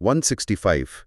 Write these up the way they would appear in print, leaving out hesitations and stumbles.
165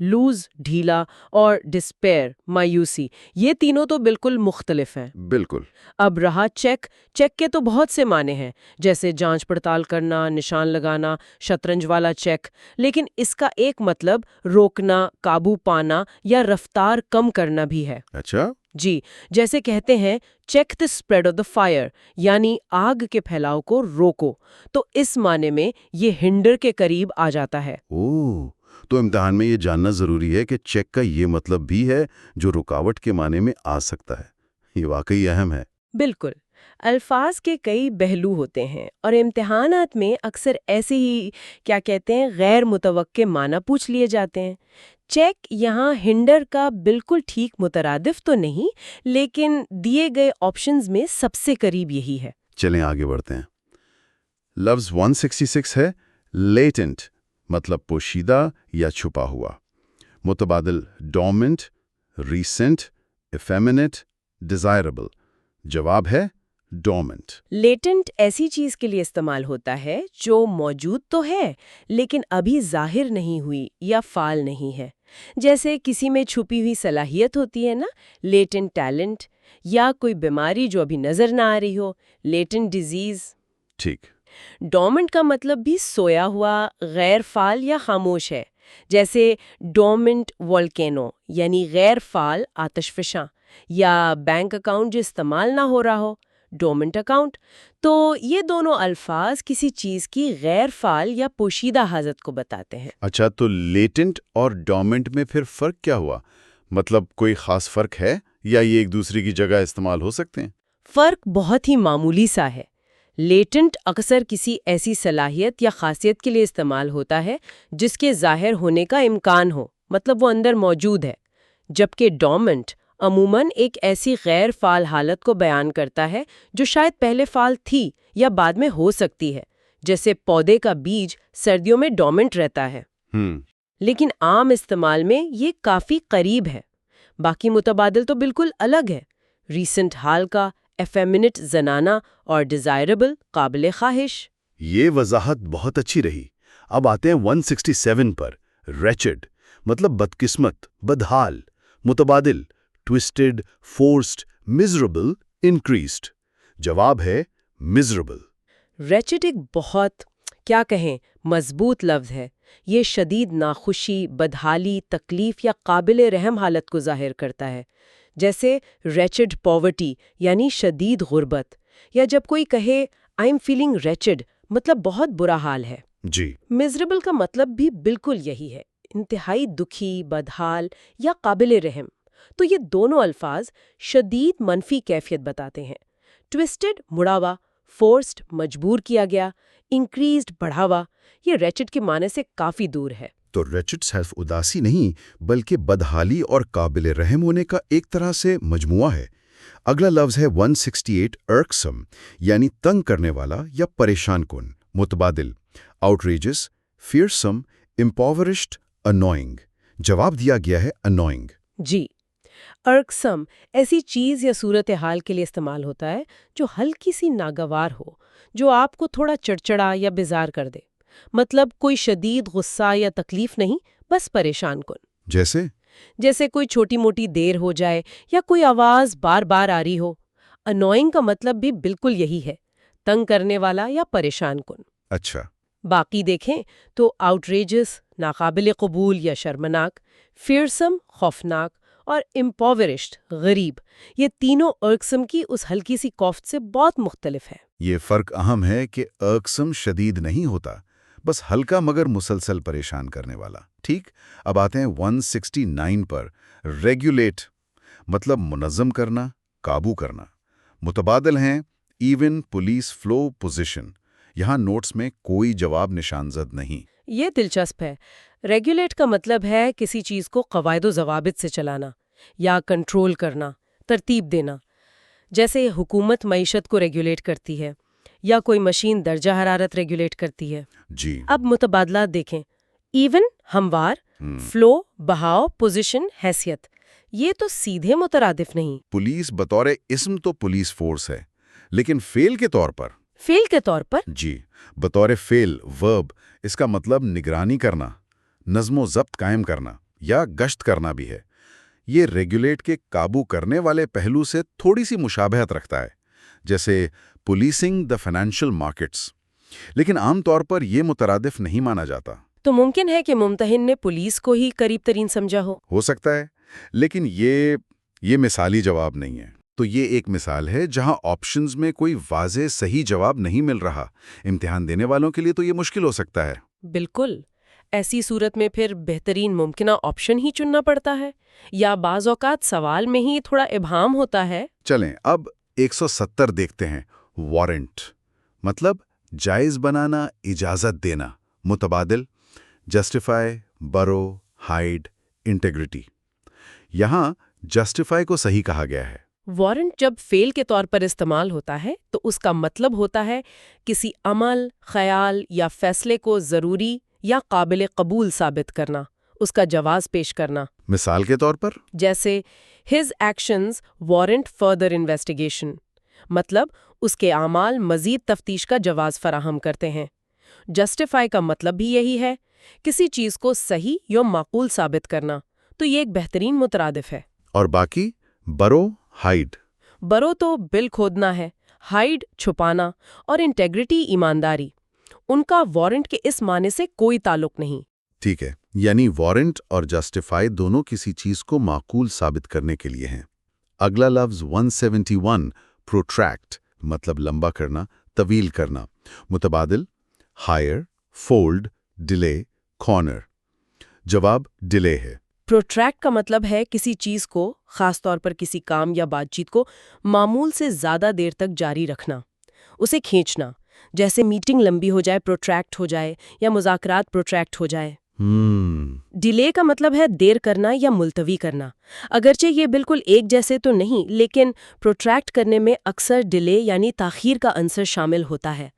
loose ڈھیلا اور despair مایوسی، یہ تینوں تو بالکل مختلف ہیں۔ بالکل۔ اب رہا چیک کے تو بہت سے معنی ہیں، جیسے جانچ پڑتال کرنا، نشان لگانا، شطرنج والا چیک، لیکن اس کا ایک مطلب روکنا، قابو پانا یا رفتار کم کرنا بھی ہے۔ اچھا۔ جی، جیسے کہتے ہیں check the spread of the fire، یعنی آگ کے پھیلاؤ کو روکو، تو اس معنی میں یہ ہنڈر کے قریب آ جاتا ہے۔ تو امتحان میں یہ جاننا ضروری ہے کہ چیک کا یہ مطلب بھی ہے جو رکاوٹ کے معنی میں آ سکتا ہے۔ یہ واقعی اہم ہے۔ بالکل، الفاظ کے کئی پہلو ہوتے ہیں اور امتحانات میں اکثر ایسے ہی کیا کہتے ہیں غیر متوقع معنی پوچھ لیے جاتے ہیں۔ چیک یہاں ہنڈر کا بالکل ٹھیک مترادف تو نہیں، لیکن دیے گئے آپشنز میں سب سے قریب یہی ہے۔ چلیں آگے بڑھتے ہیں۔ لفظ 166 ہے لیٹنٹ، مطلب پوشیدہ یا چھپا ہوا۔ متبادل ڈورمنٹ، ریسنٹ، ایفیمینٹ، ڈیزائربل۔ جواب ہے ڈورمنٹ۔ لیٹنٹ ایسی چیز کے لیے استعمال ہوتا ہے جو موجود تو ہے لیکن ابھی ظاہر نہیں ہوئی یا فعال نہیں ہے، جیسے کسی میں چھپی ہوئی صلاحیت ہوتی ہے نا، لیٹنٹ ٹیلنٹ، یا کوئی بیماری جو ابھی نظر نہ آ رہی ہو، لیٹنٹ ڈیزیز۔ ٹھیک۔ ڈورمنٹ کا مطلب بھی سویا ہوا، غیر فعال یا خاموش ہے، جیسے ڈورمنٹ والکینو یعنی غیر فعال آتش فشاں، یا بینک اکاؤنٹ جو استعمال نہ ہو رہا ہو، ڈورمنٹ اکاؤنٹ۔ تو یہ دونوں الفاظ کسی چیز کی غیر فعال یا پوشیدہ حالت کو بتاتے ہیں۔ اچھا، تو لیٹنٹ اور ڈورمنٹ میں پھر فرق کیا ہوا؟ مطلب کوئی خاص فرق ہے یا یہ ایک دوسرے کی جگہ استعمال ہو سکتے ہیں؟ فرق بہت ہی معمولی سا ہے۔ لیٹنٹ اکثر کسی ایسی صلاحیت یا خاصیت کے لیے استعمال ہوتا ہے جس کے ظاہر ہونے کا امکان ہو، مطلب وہ اندر موجود ہے، جبکہ ڈورمنٹ عموماً ایک ایسی غیر فعال حالت کو بیان کرتا ہے جو شاید پہلے فعال تھی یا بعد میں ہو سکتی ہے، جیسے پودے کا بیج سردیوں میں ڈورمنٹ رہتا ہے۔ لیکن عام استعمال میں یہ کافی قریب ہے۔ باقی متبادل تو بالکل الگ ہے۔ ریسنٹ حال کا، ایفیمینٹ زنانہ، اور ڈیزائربل قابل خواہش۔ یہ وضاحت بہت اچھی رہی۔ اب آتے ہیں 167 پر، ریچڈ، مطلب بدقسمت، بدحال۔ متبادل ٹوسٹڈ، فورسڈ، مزربل، انکریزڈ۔ جواب ہے مزربل۔ ریچڈ ایک بہت کیا کہیں مضبوط لفظ ہے۔ یہ شدید ناخوشی، بدحالی، تکلیف یا قابل رحم حالت کو ظاہر کرتا ہے، جیسے ریچڈ پاورٹی یعنی شدید غربت، یا جب کوئی کہے آئی ایم فیلنگ ریچڈ مطلب بہت برا حال ہے۔ جی۔ مزربل کا مطلب بھی بالکل یہی ہے، انتہائی دکھی، بدحال یا قابل رحم۔ تو یہ دونوں الفاظ شدید منفی کیفیت بتاتے ہیں۔ ٹوسٹڈ مڑاوا، فورسڈ مجبور کیا گیا، انکریزڈ بڑھاوا، یہ ریچڈ کے معنی سے کافی دور ہے۔ تو ریچڈ صرف اداسی نہیں بلکہ بدحالی اور قابل رحم ہونے کا ایک طرح سے مجموعہ ہے۔ اگلا لفظ ہے 168 ارکسم، یعنی تنگ کرنے والا یا پریشان کن۔ متبادل آؤٹریجس، فیئرسم، امپاورشڈ، انوائنگ۔ جواب دیا گیا ہے انوائنگ۔ جی، ارکسم ایسی چیز یا صورتحال کے لیے استعمال ہوتا ہے جو ہلکی سی ناگوار ہو، جو آپ کو تھوڑا چڑچڑا یا بیزار کر دے۔ مطلب کوئی شدید غصہ یا تکلیف نہیں، بس پریشان کن۔ جیسے کوئی چھوٹی موٹی دیر ہو جائے یا کوئی آواز بار بار آ رہی ہو۔ انوائنگ کا مطلب بھی بالکل یہی ہے، تنگ کرنے والا یا پریشان کن۔ اچھا۔ باقی دیکھیں تو آؤٹریجس ناقابل قبول یا شرمناک، فیئرسم خوفناک، اور امپاورشڈ غریب، یہ تینوں ارکسم کی اس ہلکی سی کوفت سے بہت مختلف ہے۔ یہ فرق اہم ہے کہ ارکسم شدید نہیں ہوتا، بس ہلکا مگر مسلسل پریشان کرنے والا۔ ٹھیک، اب آتے ہیں 169 پر، ریگولیٹ، مطلب منظم کرنا، قابو کرنا۔ متبادل ہیں ایون، پولیس، فلو، پوزیشن۔ یہاں نوٹس میں کوئی جواب نشان زد نہیں۔ یہ دلچسپ ہے۔ ریگولیٹ کا مطلب ہے کسی چیز کو قواعد و ضوابط سے چلانا یا کنٹرول کرنا، ترتیب دینا، جیسے حکومت معیشت کو ریگولیٹ کرتی ہے یا کوئی مشین درجہ حرارت ریگولیٹ کرتی ہے۔ جی۔ اب متبادلات دیکھیں، ایون ہموار، فلو بہاؤ، پوزیشن حیثیت، یہ تو سیدھے مترادف نہیں۔ پولیس بطور اسم تو پولیس فورس ہے، لیکن فعل کے طور پر؟ فعل کے طور پر؟ جی، بطور فعل ورب، اس کا مطلب نگرانی کرنا، نظم و ضبط قائم کرنا۔ یا گشت کرنا بھی ہے۔ یہ ریگولیٹ کے قابو کرنے والے پہلو سے تھوڑی سی مشابہت رکھتا ہے، جیسے پولیسنگ دا فائنینشیل مارکیٹس، لیکن عام طور پر یہ مترادف نہیں مانا جاتا۔ تو ممکن ہے کہ ممتحن نے پولیس کو ہی قریب ترین سمجھا ہو سکتا ہے، لیکن یہ مثالی جواب نہیں ہے۔ تو یہ ایک مثال ہے جہاں آپشنز میں کوئی واضح صحیح جواب نہیں مل رہا۔ امتحان دینے والوں کے لیے تو یہ مشکل ہو سکتا ہے۔ بالکل، ایسی صورت میں پھر بہترین ممکنہ آپشن ہی چننا پڑتا ہے، یا بعض اوقات سوال میں ہی تھوڑا ابہام ہوتا ہے۔ چلیں اب 170 دیکھتے ہیں۔ وارنٹ مطلب جائز بنانا، اجازت دینا، متبادل، جسٹیفائی، برو، ہائیڈ، انٹیگریٹی۔ یہاں جسٹیفائی کو صحیح کہا گیا ہے۔ وارنٹ جب فعل کے طور پر استعمال ہوتا ہے تو اس کا مطلب ہوتا ہے کسی عمل، خیال یا فیصلے کو ضروری یا قابل قبول ثابت کرنا، اس کا جواز پیش کرنا۔ مثال کے طور پر جیسے his actions warrant further investigation، مطلب اس کے اعمال مزید تفتیش کا جواز فراہم کرتے ہیں۔ جسٹیفائی کا مطلب بھی یہی ہے، کسی چیز کو صحیح یا معقول ثابت کرنا، تو یہ ایک بہترین مترادف ہے۔ اور باقی برو، ہائیڈ۔ برو تو بل کھودنا ہے، ہائیڈ چھپانا، اور انٹیگریٹی ایمانداری۔ ان کا وارنٹ کے اس معنی سے کوئی تعلق نہیں۔ ٹھیک ہے، یعنی وارنٹ اور جسٹیفائی دونوں کسی چیز کو معقول ثابت کرنے کے لیے ہیں۔ اگلا لفظ 171 پروٹریکٹ مطلب لمبا کرنا، طویل کرنا، متبادل ہائر، فولڈ، ڈیلے، کارنر۔ جواب ڈیلے ہے۔ پروٹریکٹ کا مطلب ہے کسی چیز کو، خاص طور پر کسی کام یا بات چیت کو، معمول سے زیادہ دیر تک جاری رکھنا، اسے کھینچنا، جیسے میٹنگ لمبی ہو جائے، پروٹریکٹ ہو جائے، یا مذاکرات پروٹریکٹ ہو جائے۔ ڈیلے کا مطلب ہے دیر کرنا یا ملتوی کرنا۔ اگرچہ یہ بالکل ایک جیسے تو نہیں، لیکن پروٹریکٹ کرنے میں اکثر ڈیلے یعنی تاخیر کا عنصر شامل ہوتا ہے۔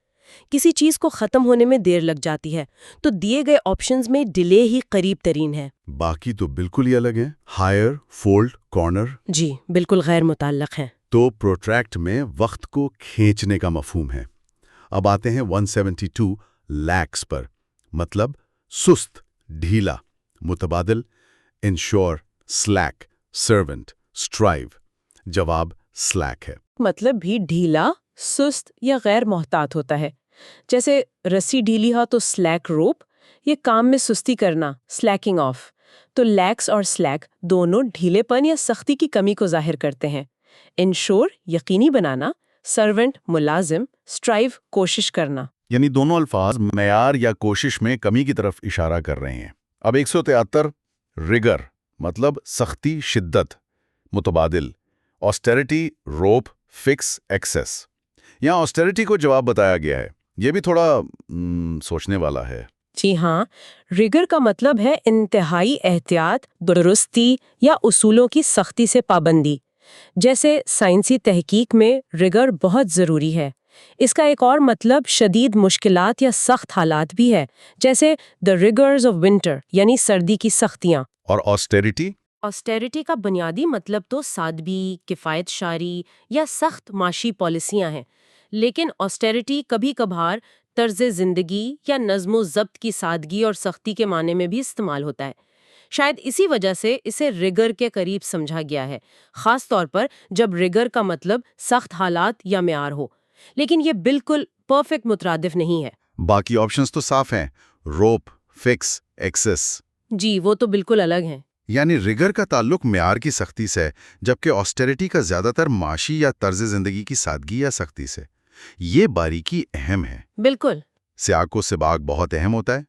کسی چیز کو ختم ہونے میں دیر لگ جاتی ہے، تو دیے گئے آپشنز میں ڈیلے ہی قریب ترین ہے۔ باقی تو بالکل ہی الگ ہیں، ہائر، فولڈ، کارنر۔ جی بالکل غیر متعلق ہیں۔ تو پروٹریکٹ میں وقت کو کھینچنے کا مفہوم ہے۔ اب آتے ہیں 172 لیکس پر، مطلب سست، ڈھیلا، متبادل انشور، سلیک، سرونٹ، اسٹرائیو۔ جواب سلیک ہے۔ مطلب بھی ڈھیلا، سست یا غیر محتاط ہوتا ہے، جیسے رسی ڈھیلی ہو تو سلیک روپ، یہ کام میں سستی کرنا، سلیکنگ آف۔ تو لیکس اور سلیک دونوں ڈھیلے پن یا سختی کی کمی کو ظاہر کرتے ہیں۔ انشور یقینی بنانا، سرونٹ ملازم، اسٹرائیو کوشش کرنا۔ یعنی دونوں الفاظ معیار یا کوشش میں کمی کی طرف اشارہ کر رہے ہیں۔ اب 173 ریگر مطلب سختی، شدت، متبادل آسٹیریٹی، روپ، فکس، ایکسس۔ یہاں آسٹیریٹی کو جواب بتایا گیا ہے، یہ بھی تھوڑا سوچنے والا ہے۔ جی ہاں، ریگر کا مطلب ہے انتہائی احتیاط، درستی یا اصولوں کی سختی سے پابندی۔ جیسے سائنسی تحقیق میں ریگر بہت ضروری ہے۔ اس کا ایک اور مطلب شدید مشکلات یا سخت حالات بھی ہے، جیسے the rigors of winter یعنی سردی کی سختیاں۔ اور آسٹیریٹی؟ آسٹیریٹی کا بنیادی مطلب تو سادگی، کفایت شاری یا سخت معاشی پالیسیاں ہیں، لیکن آسٹیریٹی کبھی کبھار طرز زندگی یا نظم و ضبط کی سادگی اور سختی کے معنی میں بھی استعمال ہوتا ہے۔ شاید اسی وجہ سے اسے ریگر کے قریب سمجھا گیا ہے، خاص طور پر جب ریگر کا مطلب سخت حالات یا معیار ہو، لیکن یہ بالکل پرفیکٹ مترادف نہیں ہے۔ باقی آپشنز تو صاف ہیں، روپ، فکس، ایکسس۔ جی وہ تو بالکل الگ ہیں۔ یعنی ریگر کا تعلق معیار کی سختی سے، جبکہ آسٹیریٹی کا زیادہ تر معاشی یا طرز زندگی کی سادگی یا سختی سے۔ یہ باریکی اہم ہے۔ بالکل۔ سیاق و سباق بہت اہم ہوتا ہے۔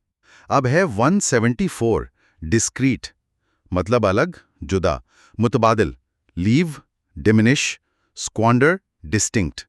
اب ہے 174 ڈسکریٹ مطلب الگ، جدا، متبادل لیو، ڈیمنش، اسکوانڈر، ڈسٹنکٹ۔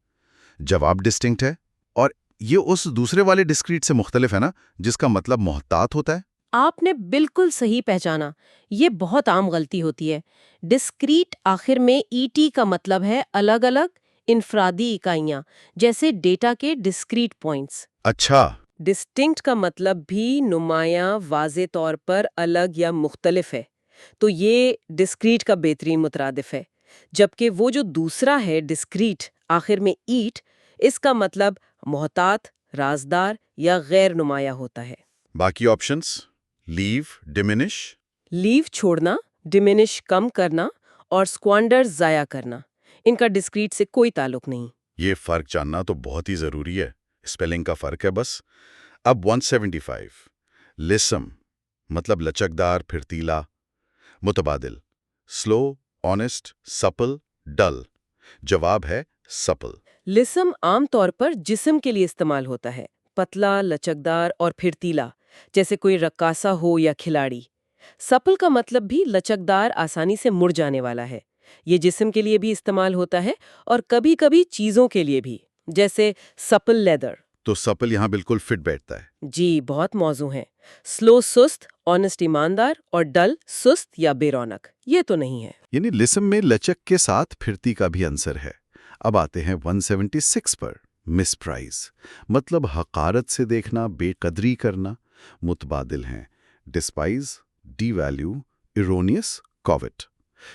جواب ڈسٹنکٹ ہے، اور یہ اس دوسرے والے ڈسکریٹ سے مختلف ہے نا، جس کا مطلب محتاط ہوتا ہے۔ آپ نے بالکل صحیح پہچانا، یہ بہت عام غلطی ہوتی ہے۔ ڈسکریٹ آخر میں ای ٹی کا مطلب ہے الگ الگ، انفرادی اکائیاں، جیسے ڈیٹا کے ڈسکریٹ پوائنٹس۔ اچھا۔ ڈسٹنکٹ کا مطلب بھی نمایاں، واضح طور پر الگ یا مختلف ہے، تو یہ ڈسکریٹ کا بہترین مترادف ہے۔ جبکہ وہ جو دوسرا ہے ڈسکریٹ آخر میں ایٹ، اس کا مطلب محتاط، رازدار یا غیر نمایاں ہوتا ہے۔ باقی آپشنز لیو، ڈیمنش۔ لیو چھوڑنا، ڈیمینش کم کرنا اور اسکوانڈر ضائع کرنا، ان کا ڈسکریٹ سے کوئی تعلق نہیں۔ یہ فرق جاننا تو بہت ہی ضروری ہے، اسپیلنگ کا فرق ہے بس۔ اب 175 لسم مطلب لچکدار، پھرتیلا۔ متبادل سلو، آنیسٹ، سپل، ڈل۔ جواب ہے سپل۔ لسم عام طور پر جسم کے لیے استعمال ہوتا ہے، پتلا، لچکدار اور پھرتیلا، جیسے کوئی رقاصہ ہو یا کھلاڑی۔ سپل کا مطلب بھی لچکدار، آسانی سے مڑ جانے والا ہے۔ یہ جسم کے لیے بھی استعمال ہوتا ہے اور کبھی کبھی چیزوں کے لیے بھی، جیسے سپل لیدر۔ تو سپل یہاں بالکل فٹ بیٹھتا ہے۔ جی، بہت موزوں ہے۔ سلو سست، آنیسٹ ایماندار، اور ڈل سست یا بے رونق، یہ تو نہیں ہے۔ یعنی لسم میں لچک کے ساتھ پھرتی کا بھی عنصر ہے۔ اب آتے ہیں 176 پر، مس پرائز مطلب حقارت سے دیکھنا، بے قدری کرنا۔ متبادل ہیں ڈسپائز، ڈی ویلیو، ایرونیس، کووٹ۔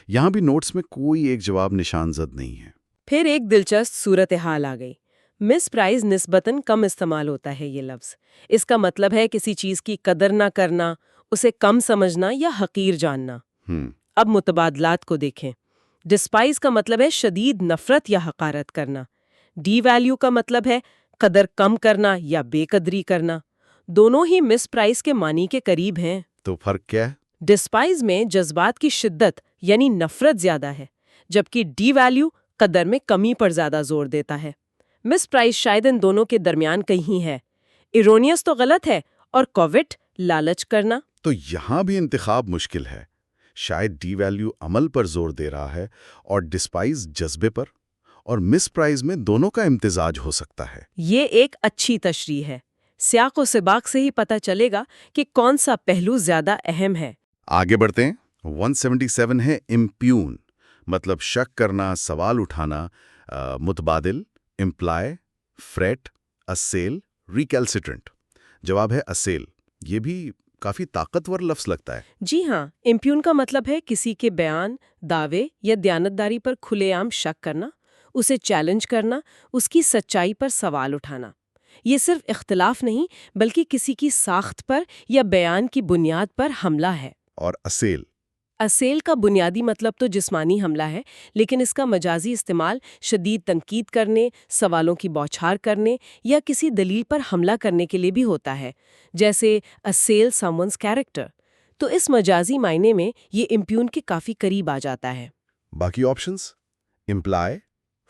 یہاں بھی نوٹس میں کوئی ایک جواب نشان زد نہیں ہے۔ پھر ایک دلچسپ صورتحال آ گئی۔ مس پرائز نسبتاً کم استعمال ہوتا ہے یہ لفظ۔ اس کا مطلب ہے کسی چیز کی قدر نہ کرنا، اسے کم سمجھنا یا حقیر جاننا۔ اب متبادلات کو دیکھیں۔ ڈسپائز کا مطلب ہے شدید نفرت یا حقارت کرنا۔ ڈی ویلیو کا مطلب ہے قدر کم کرنا یا بے قدری کرنا۔ دونوں ہی مس پرائز کے معنی کے قریب ہیں۔ تو فرق کیا ہے؟ ڈسپائز میں جذبات کی شدت یعنی نفرت زیادہ ہے، جبکہ ڈی ویلیو قدر میں کمی پر زیادہ زور دیتا ہے۔ مس پرائز شاید ان دونوں کے درمیان کہیں ہے۔ ایرونیس تو غلط ہے اور کووٹ لالچ کرنا۔ تو یہاں بھی انتخاب مشکل ہے۔ شاید ڈی ویلیو عمل پر زور دے رہا ہے اور ڈسپائز جذبے پر، اور مس پرائز میں دونوں کا امتزاج ہو سکتا ہے۔ یہ ایک اچھی تشریح ہے۔ سیاق و سباق سے ہی پتہ چلے گا کہ کون سا پہلو زیادہ اہم ہے۔ آگے بڑھتے ہیں۔ 177 ہے امپیون مطلب شک کرنا، سوال اٹھانا۔ متبادل امپلائی، فریٹ، اسیل، ریکیلسٹرنٹ۔ جواب ہے اسیل۔ یہ بھی کافی طاقتور لفظ لگتا ہے۔ جی ہاں، امپیون کا مطلب ہے کسی کے بیان، دعوے یا دیانتداری پر کھلے عام شک کرنا، اسے چیلنج کرنا، اس کی سچائی پر سوال اٹھانا۔ یہ صرف اختلاف نہیں بلکہ کسی کی ساخت پر یا بیان کی بنیاد پر حملہ ہے۔ اور اسیل؟ اسیل کا بنیادی مطلب تو جسمانی حملہ ہے، لیکن اس کا مجازی استعمال شدید تنقید کرنے، سوالوں کی بوچھار کرنے یا کسی دلیل پر حملہ کرنے کے لیے بھی ہوتا ہے، جیسے assail someone's character۔ تو اس مجازی معنی میں یہ امپیون کے کافی قریب آ جاتا ہے۔ باقی آپشنز؟ Employee,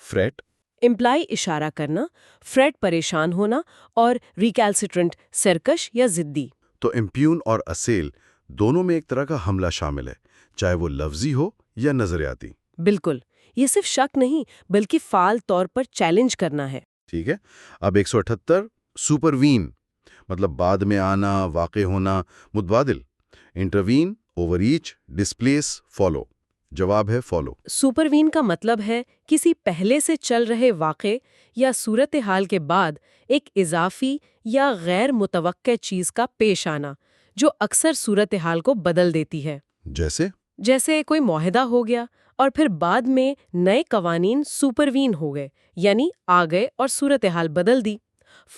freight. امپلائی اشارہ کرنا، فریٹ پریشان ہونا، اور ریکیلسٹرنٹ سرکش یا ضدی۔ تو امپیون اور اسیل دونوں میں ایک طرح کا حملہ شامل ہے، چاہے وہ لفظی ہو یا نظریاتی۔ بالکل، یہ صرف شک نہیں بلکہ فعال طور پر چیلنج کرنا ہے۔ ٹھیک ہے۔ اب 178 سپروین مطلب بعد میں آنا، واقع ہونا۔ متبادل intervene, overreach, displace, follow. جواب ہے فالو۔ سپروین کا مطلب ہے کسی پہلے سے چل رہے واقع یا صورتحال کے بعد ایک اضافی یا غیر متوقع چیز کا پیش آنا جو اکثر صورتحال کو بدل دیتی ہے۔ جیسے کوئی معاہدہ ہو گیا اور پھر بعد میں نئے قوانین سپروین ہو گئے، یعنی آ گئے اور صورتحال بدل دی۔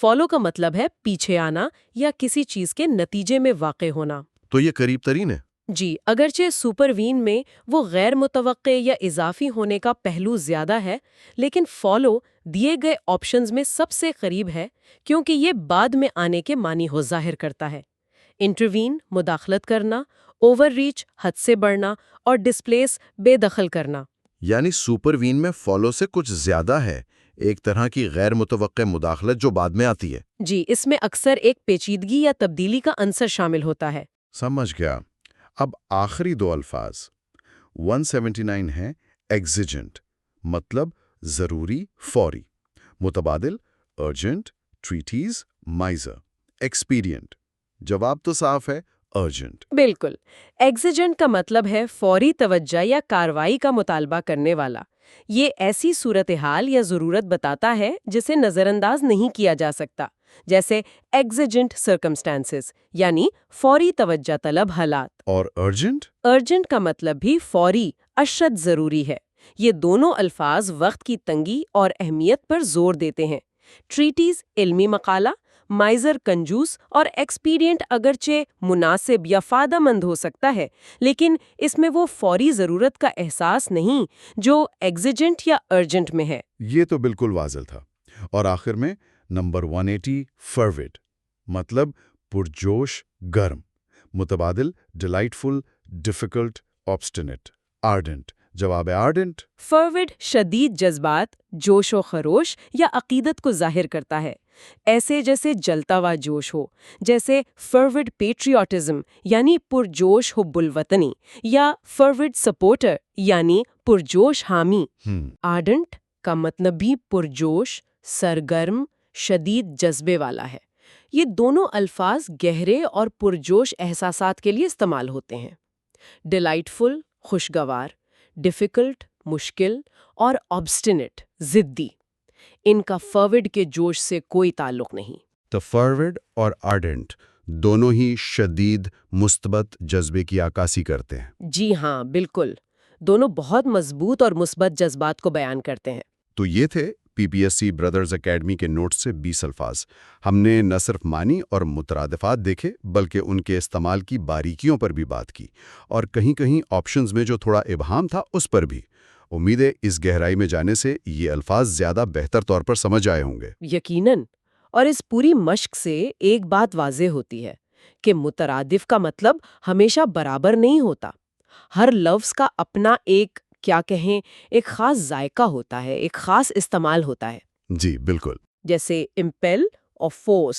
فالو کا مطلب ہے پیچھے آنا یا کسی چیز کے نتیجے میں واقع ہونا۔ تو یہ قریب ترین ہے۔ جی، اگرچہ سپروین میں وہ غیر متوقع یا اضافی ہونے کا پہلو زیادہ ہے، لیکن فالو دیے گئے آپشنز میں سب سے قریب ہے کیونکہ یہ بعد میں آنے کے معنی کو ظاہر کرتا ہے۔ انٹروین مداخلت کرنا، اوور ریچ حد سے بڑھنا، اور ڈسپلیس بے دخل کرنا۔ یعنی سپروین میں فالو سے کچھ زیادہ ہے، ایک طرح کی غیر متوقع مداخلت جو بعد میں آتی ہے۔ جی، اس میں اکثر ایک پیچیدگی یا تبدیلی کا عنصر شامل ہوتا ہے۔ سمجھ گیا۔ اب آخری دو الفاظ 179 ہیں ایگزیجنٹ مطلب ضروری، فوری۔ متبادل ارجنٹ، ٹریٹیز، مائزر۔ ایکسپیڈینٹ، جواب تو صاف ہے ارجنٹ۔ بالکل، ایگزیجنٹ کا مطلب ہے فوری توجہ یا کارروائی کا مطالبہ کرنے والا۔ یہ ایسی صورتحال یا ضرورت بتاتا ہے جسے نظر انداز نہیں کیا جا سکتا، جیسے ایگزیجنٹ سرکمسٹانسز یعنی فوری توجہ طلب حالات۔ اور ارجنٹ؟ ارجنٹ کا مطلب بھی فوری، اشد ضروری ہے۔ یہ دونوں الفاظ وقت کی تنگی اور اہمیت پر زور دیتے ہیں۔ ٹریٹیز علمی مقالہ، مائزر کنجوس اور ایکسپیرینٹ اگرچہ مناسب یا فائدہ مند ہو سکتا ہے، لیکن اس میں وہ فوری ضرورت کا احساس نہیں جو ایگزیجنٹ یا ارجنٹ میں ہے۔ یہ تو بالکل واضح تھا۔ اور آخر میں نمبر 180 فروڈ، مطلب پرجوش، گرم، متبادل ڈیلائٹفل، ڈیفیکلٹ، آبسٹینٹ، آرڈنٹ۔ جواب آرڈنٹ فرورڈ شدید جذبات، جوش و خروش یا عقیدت کو ظاہر کرتا ہے، ایسے جیسے جلتا ہوا جوش ہو، جیسے فرورڈ پیٹریوٹزم یعنی پرجوش حب الوطنی، یا فرورڈ سپورٹر یعنی پرجوش حامی۔ آرڈنٹ کا مطلب بھی پرجوش، سرگرم، شدید جذبے والا ہے۔ یہ دونوں الفاظ گہرے اور پرجوش احساسات کے لیے استعمال ہوتے ہیں۔ ڈیلائٹفل خوشگوار، ڈیفیکلٹ مشکل، اور آبسٹینٹ ضدی، ان کا فرورڈ کے جوش سے کوئی تعلق نہیں۔ تو فرورڈ اور آرڈنٹ دونوں ہی شدید مثبت جذبے کی عکاسی کرتے ہیں۔ جی ہاں، بالکل، دونوں بہت مضبوط اور مثبت جذبات کو بیان کرتے ہیں۔ تو یہ تھے P P S C brothers academy کے نوٹ سے 20 الفاظ۔ ہم نے نہ صرف معنی اور مترادفات دیکھے بلکہ ان کے استعمال کی باریکیوں پر بھی بات کی، اور کہیں کہیں آپشنز میں جو تھوڑا ابہام تھا اس پر بھی۔ امید ہے اس گہرائی میں جانے سے یہ الفاظ زیادہ بہتر طور پر سمجھ آئے ہوں گے۔ یقیناً، اور اس پوری مشق سے ایک بات واضح ہوتی ہے کہ مترادف کا مطلب ہمیشہ برابر نہیں ہوتا۔ ہر لفظ کا اپنا ایک ایک خاص ذائقہ ہوتا ہے، ایک خاص استعمال ہوتا ہے۔ جی بالکل۔ جیسے امپیل اور فورس،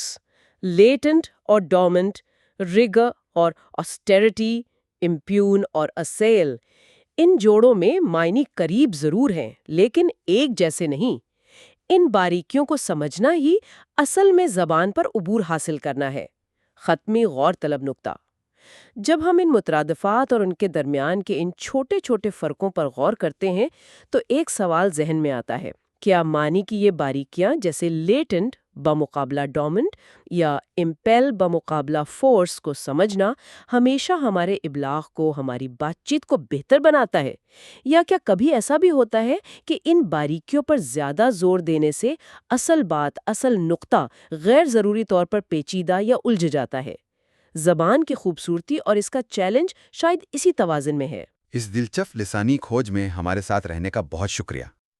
لیٹنٹ اور ڈومنٹ، ریگر اور آسٹیرٹی، امپیون اور اسیل۔ ان جوڑوں میں معنی قریب ضرور ہیں لیکن ایک جیسے نہیں۔ ان باریکیوں کو سمجھنا ہی اصل میں زبان پر عبور حاصل کرنا ہے۔ ختمی غور طلب نکتہ: جب ہم ان مترادفات اور ان کے درمیان کے ان چھوٹے چھوٹے فرقوں پر غور کرتے ہیں تو ایک سوال ذہن میں آتا ہے، کیا معنی کی یہ باریکیاں جیسے لیٹنٹ بمقابلہ ڈومنٹ یا امپیل بمقابلہ فورس کو سمجھنا ہمیشہ ہمارے ابلاغ کو، ہماری بات چیت کو بہتر بناتا ہے؟ یا کیا کبھی ایسا بھی ہوتا ہے کہ ان باریکیوں پر زیادہ زور دینے سے اصل بات، اصل نقطہ غیر ضروری طور پر پیچیدہ یا الجھ جاتا ہے؟ زبان کی خوبصورتی اور اس کا چیلنج شاید اسی توازن میں ہے۔ اس دلچسپ لسانی کھوج میں ہمارے ساتھ رہنے کا بہت شکریہ۔